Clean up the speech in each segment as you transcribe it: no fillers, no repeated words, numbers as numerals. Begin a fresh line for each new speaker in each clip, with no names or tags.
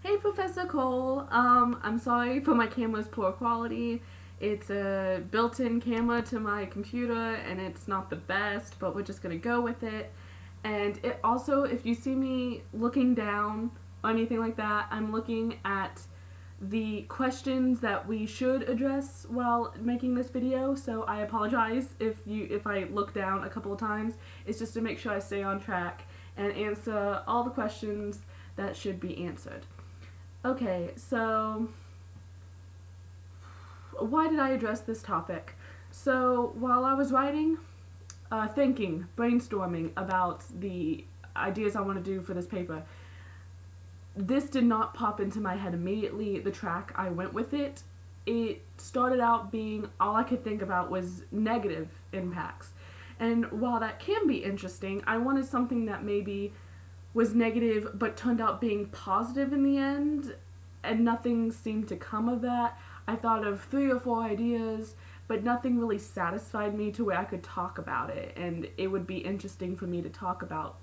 Hey, Professor Cole. I'm sorry for my camera's poor quality. It's a built-in camera to my computer, and it's not the best, but we're just gonna go with it. And it also, if you see me looking down or anything like that, I'm looking at the questions that we should address while making this video. So I apologize if I look down a couple of times. It's just to make sure I stay on track and answer all the questions that should be answered. Okay, so why did I address this topic? So while I was writing, thinking, brainstorming about the ideas I want to do for this paper, this did not pop into my head immediately. The track I went with it started out being all I could think about was negative impacts. And while that can be interesting, I wanted something that maybe was negative but turned out being positive in the end, and nothing seemed to come of that. I thought of 3 or 4 ideas, but nothing really satisfied me to where I could talk about it, and it would be interesting for me to talk about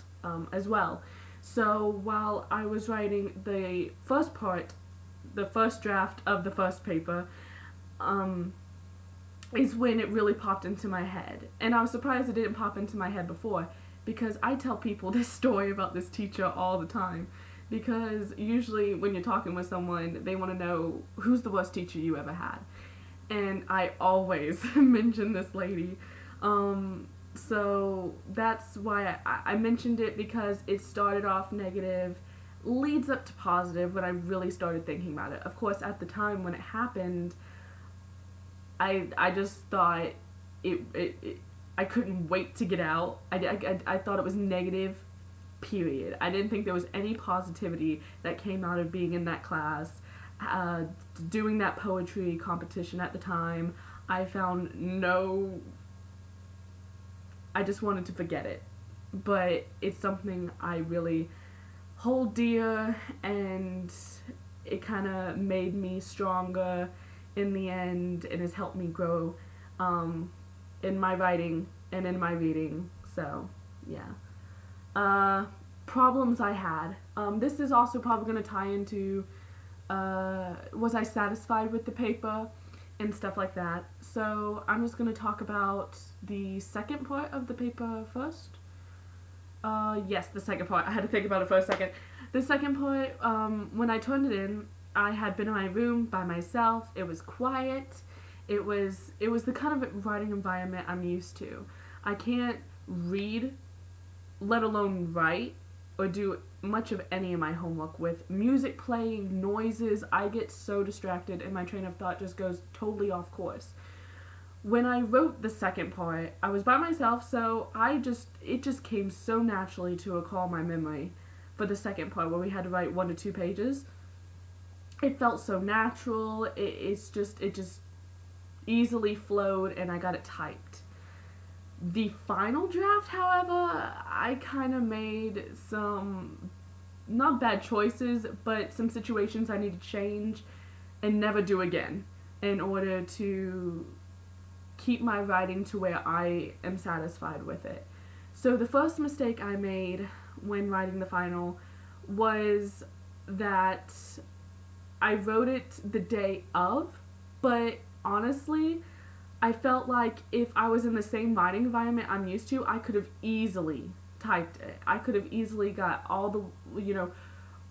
as well. So while I was writing the first part, the first draft of the first paper, is when it really popped into my head. And I was surprised it didn't pop into my head before, because I tell people this story about this teacher all the time. Because usually when you're talking with someone, they want to know who's the worst teacher you ever had. And I always mention this lady. So that's why I mentioned it, because it started off negative, leads up to positive when I really started thinking about it. Of course, at the time when it happened, I just thought it I couldn't wait to get out. I thought it was negative, period. I didn't think there was any positivity that came out of being in that class. Doing that poetry competition at the time, I found no. I just wanted to forget it. But it's something I really hold dear, and it kind of made me stronger in the end, and has helped me grow in my writing and in my reading. So, yeah. Problems I had. This is also probably going to tie into was I satisfied with the paper and stuff like that. So I'm just going to talk about the second part of the paper first. Yes, the second part. I had to think about it for a second. The second part, when I turned it in, I had been in my room by myself. It was quiet. It was the kind of writing environment I'm used to. I can't read, let alone write, or do much of any of my homework with music playing, noises. I get so distracted and my train of thought just goes totally off course. When I wrote the second part, I was by myself, so it just came so naturally to recall my memory for the second part where we had to write 1 to 2 pages. It felt so natural. It just easily flowed, and I got it typed. The final draft, however, I kind of made some, not bad choices, but some situations I need to change and never do again in order to keep my writing to where I am satisfied with it. So the first mistake I made when writing the final was that I wrote it the day of, but honestly, I felt like if I was in the same writing environment I'm used to, I could have easily typed it. I could have easily got all the,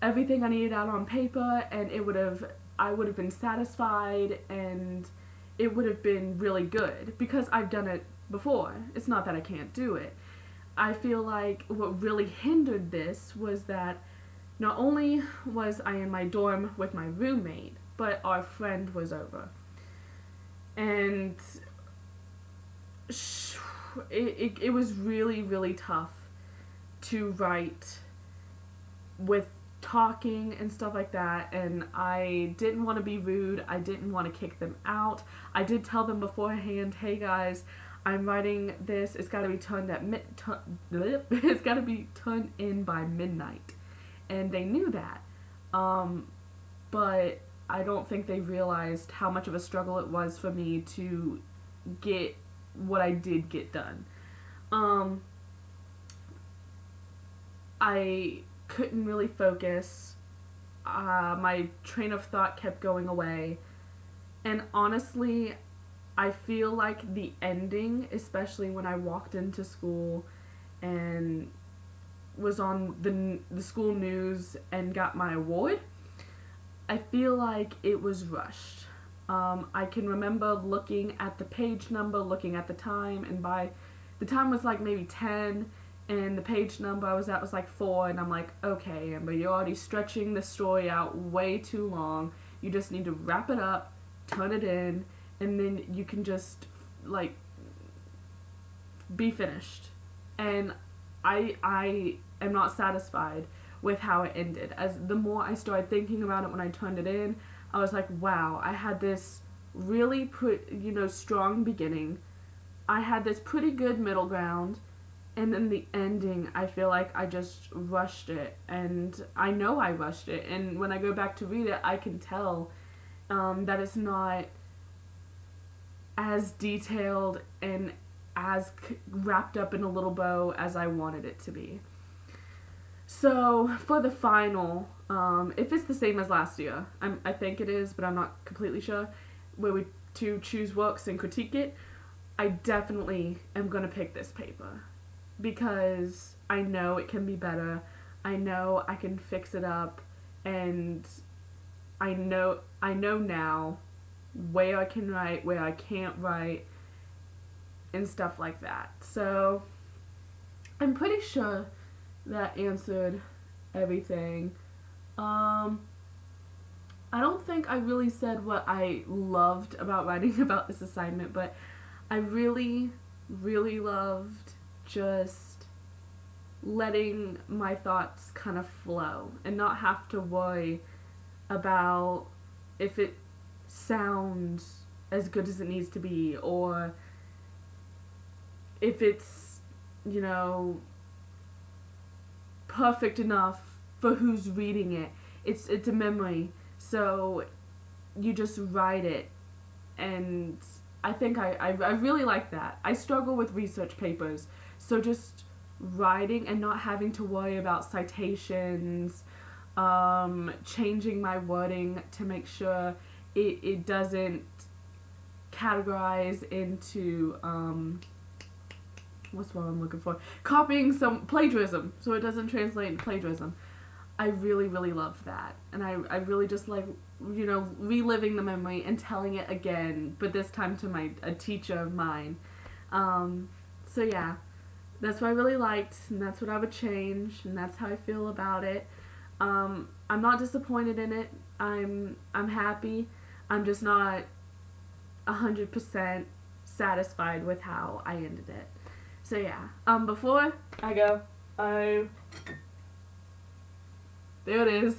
everything I needed out on paper, and I would have been satisfied, and it would have been really good because I've done it before. It's not that I can't do it. I feel like what really hindered this was that not only was I in my dorm with my roommate, but our friend was over. And it was really, really tough to write with talking and stuff like that, and I didn't want to be rude. I didn't want to kick them out. I did tell them beforehand, hey guys, I'm writing this. It's got to be it's got to be turned in by midnight, and they knew that. But I don't think they realized how much of a struggle it was for me to get what I did get done. I couldn't really focus my train of thought kept going away. And honestly, I feel like the ending, especially when I walked into school and was on the school news and got my award, I feel like it was rushed. I can remember looking at the page number, looking at the time, and by the time was like maybe 10, and the page number I was at was like 4, and I'm like, okay, Amber, you're already stretching the story out way too long. You just need to wrap it up, turn it in, and then you can just, like, be finished. And I am not satisfied with how it ended. As the more I started thinking about it when I turned it in, I was like, wow, I had this really strong beginning. I had this pretty good middle ground, and then the ending, I feel like I just rushed it, and I know I rushed it, and when I go back to read it, I can tell that it's not as detailed and as wrapped up in a little bow as I wanted it to be. So for the final, if it's the same as last year, I think it is, but I'm not completely sure, where we to choose works and critique it, I definitely am going to pick this paper because I know it can be better. I know I can fix it up, and I know now where I can write, where I can't write, and stuff like that. So I'm pretty sure that answered everything. I don't think I really said what I loved about writing about this assignment, but I really, really loved just letting my thoughts kind of flow and not have to worry about if it sounds as good as it needs to be, or if it's, perfect enough for who's reading it. It's a memory, so you just write it, and I think I really like that. I struggle with research papers, so just writing and not having to worry about citations, changing my wording to make sure it doesn't categorize into, what's what I'm looking for? Copying some plagiarism, so it doesn't translate into plagiarism. I really, really love that. And I really just like, reliving the memory and telling it again, but this time to a teacher of mine. So yeah, that's what I really liked, and that's what I would change, and that's how I feel about it. I'm not disappointed in it. I'm happy. I'm just not 100% satisfied with how I ended it. So yeah, before I go, there it is.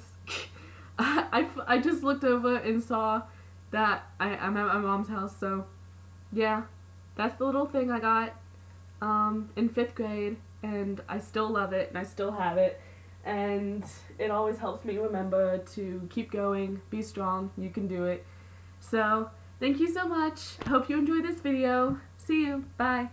I just looked over and saw that I'm at my mom's house, so yeah, that's the little thing I got in 5th grade, and I still love it, and I still have it, and it always helps me remember to keep going, be strong, you can do it. So, thank you so much. Hope you enjoyed this video. See you. Bye.